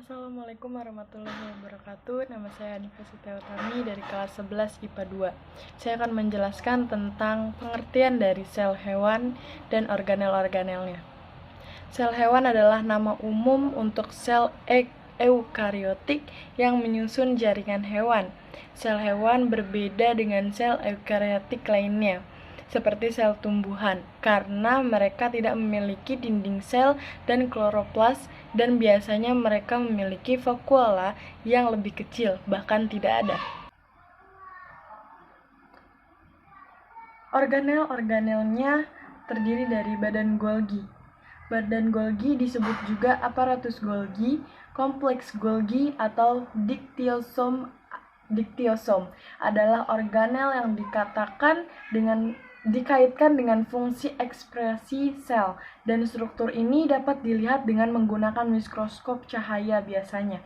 Assalamualaikum warahmatullahi wabarakatuh. Nama saya Anifah Setiawatami dari kelas 11 IPA 2. Saya akan menjelaskan tentang pengertian dari sel hewan dan organel-organelnya. Sel hewan adalah nama umum untuk sel eukariotik yang menyusun jaringan hewan. Sel hewan berbeda dengan sel eukariotik lainnya, seperti sel tumbuhan, karena mereka tidak memiliki dinding sel dan kloroplas, dan biasanya mereka memiliki vakuola yang lebih kecil, bahkan tidak ada. Organel-organelnya terdiri dari badan Golgi. Badan Golgi disebut juga aparatus Golgi, kompleks Golgi, atau diktiosom. Diktiosom adalah organel yang dikaitkan dengan fungsi ekspresi sel, dan struktur ini dapat dilihat dengan menggunakan mikroskop cahaya biasanya.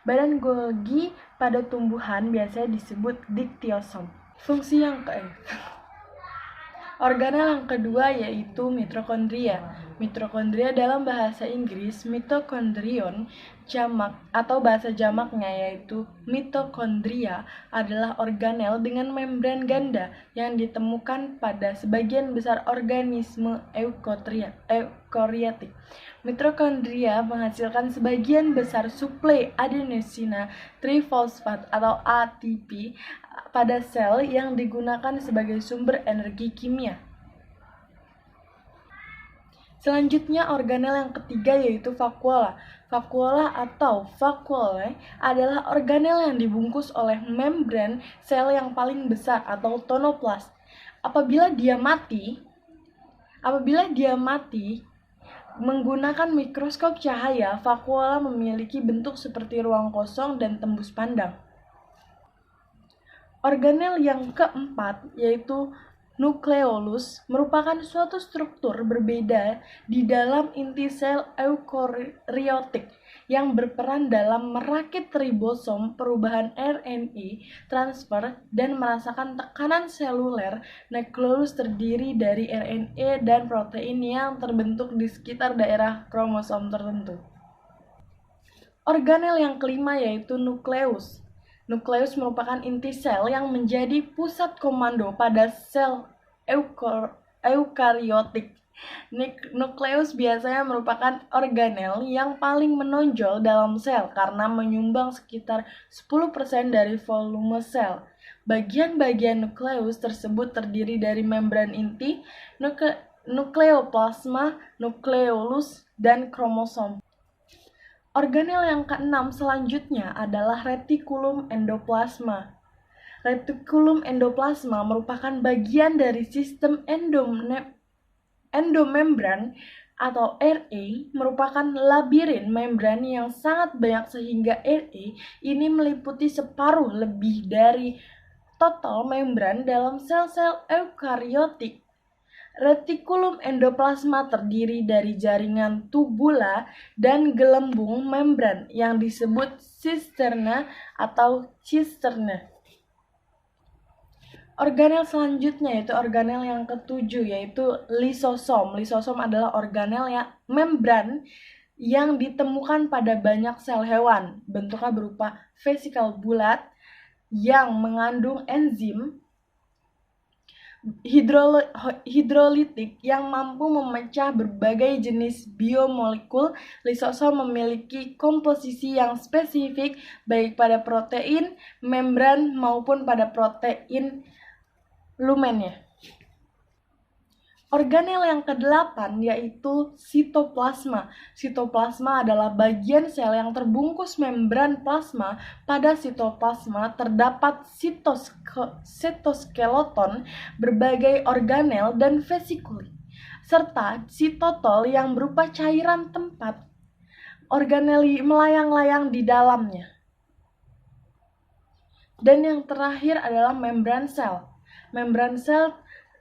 Badan Golgi pada tumbuhan biasanya disebut diktiosom. Fungsi yang Organel yang kedua yaitu mitokondria. Mitokondria dalam bahasa Inggris mitochondrion, jamak atau bahasa jamaknya yaitu mitokondria, adalah organel dengan membran ganda yang ditemukan pada sebagian besar organisme eukariotik. Mitokondria menghasilkan sebagian besar suplai adenosina trifosfat atau ATP pada sel yang digunakan sebagai sumber energi kimia. Selanjutnya organel yang ketiga yaitu vakuola. Vakuola atau vakuole adalah organel yang dibungkus oleh membran sel yang paling besar atau tonoplast. Apabila dia mati menggunakan mikroskop cahaya, vakuola memiliki bentuk seperti ruang kosong dan tembus pandang. Organel yang keempat yaitu nukleolus merupakan suatu struktur berbeda di dalam inti sel eukariotik yang berperan dalam merakit ribosom, perubahan RNA, transfer, dan merasakan tekanan seluler. Nukleolus terdiri dari RNA dan protein yang terbentuk di sekitar daerah kromosom tertentu. Organel yang kelima yaitu nukleus. Nukleus merupakan inti sel yang menjadi pusat komando pada sel eukariotik. Nukleus biasanya merupakan organel yang paling menonjol dalam sel karena menyumbang sekitar 10% dari volume sel. Bagian-bagian nukleus tersebut terdiri dari membran inti, nukleoplasma, nukleolus, dan kromosom. Organel yang keenam selanjutnya adalah retikulum endoplasma. Retikulum endoplasma merupakan bagian dari sistem endomembran atau RA, merupakan labirin membran yang sangat banyak sehingga RA ini meliputi separuh lebih dari total membran dalam sel-sel eukariotik. Retikulum endoplasma terdiri dari jaringan tubula dan gelembung membran yang disebut sisterna atau cisterne. Organel selanjutnya yaitu organel yang ketujuh yaitu lisosom. Lisosom adalah organel yang membran yang ditemukan pada banyak sel hewan. Bentuknya berupa vesikel bulat yang mengandung enzim hidrolitik yang mampu memecah berbagai jenis biomolekul. Lisosom memiliki komposisi yang spesifik baik pada protein membran maupun pada protein lumennya. Organel yang ke-8 yaitu sitoplasma. Sitoplasma adalah bagian sel yang terbungkus membran plasma. Pada sitoplasma terdapat sitoskeleton, berbagai organel dan vesikuli, serta sitotol yang berupa cairan tempat organel melayang-layang di dalamnya. Dan yang terakhir adalah membran sel. Membran sel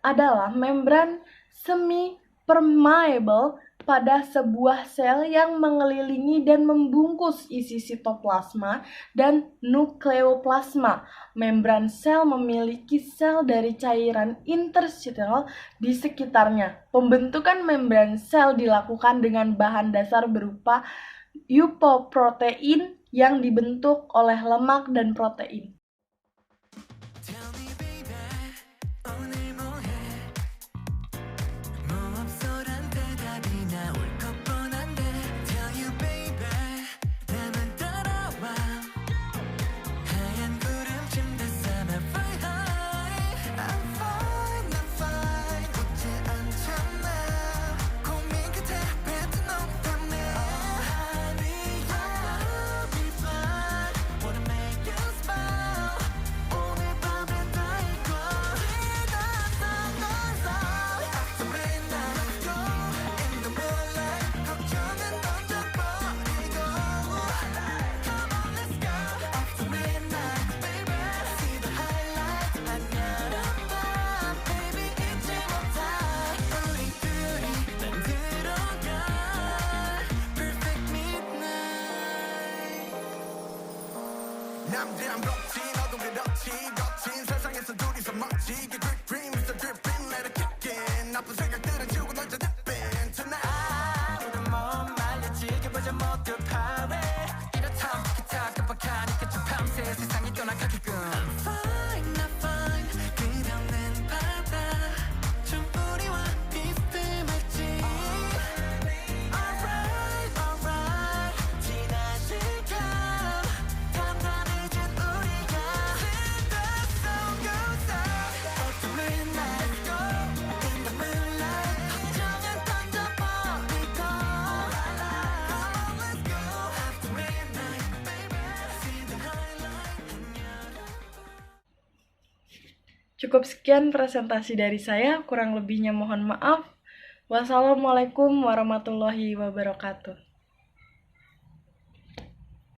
adalah membran semi-permeable pada sebuah sel yang mengelilingi dan membungkus isi sitoplasma dan nukleoplasma. Membran sel memiliki sel dari cairan interstitial di sekitarnya. Pembentukan membran sel dilakukan dengan bahan dasar berupa lipoprotein yang dibentuk oleh lemak dan protein. 남들은 부럽지 너도 그렇지 거친 세상에서 둘이서 멋지 Get drip dreams the dripping let it kick in 나쁜 생각들은 지우고 널 dipping tonight 우린 몸 말려 지켜보자 모두 파괴 이렇다 기타 깜빡하니까 좀 밤새 세상이 떠나가게끔 I'm fine not fine 그려낸 바다 좀 우리와 비스듬할지 Alright alright 지난 시간 Cukup sekian presentasi dari saya, kurang lebihnya mohon maaf. Wassalamualaikum warahmatullahi wabarakatuh.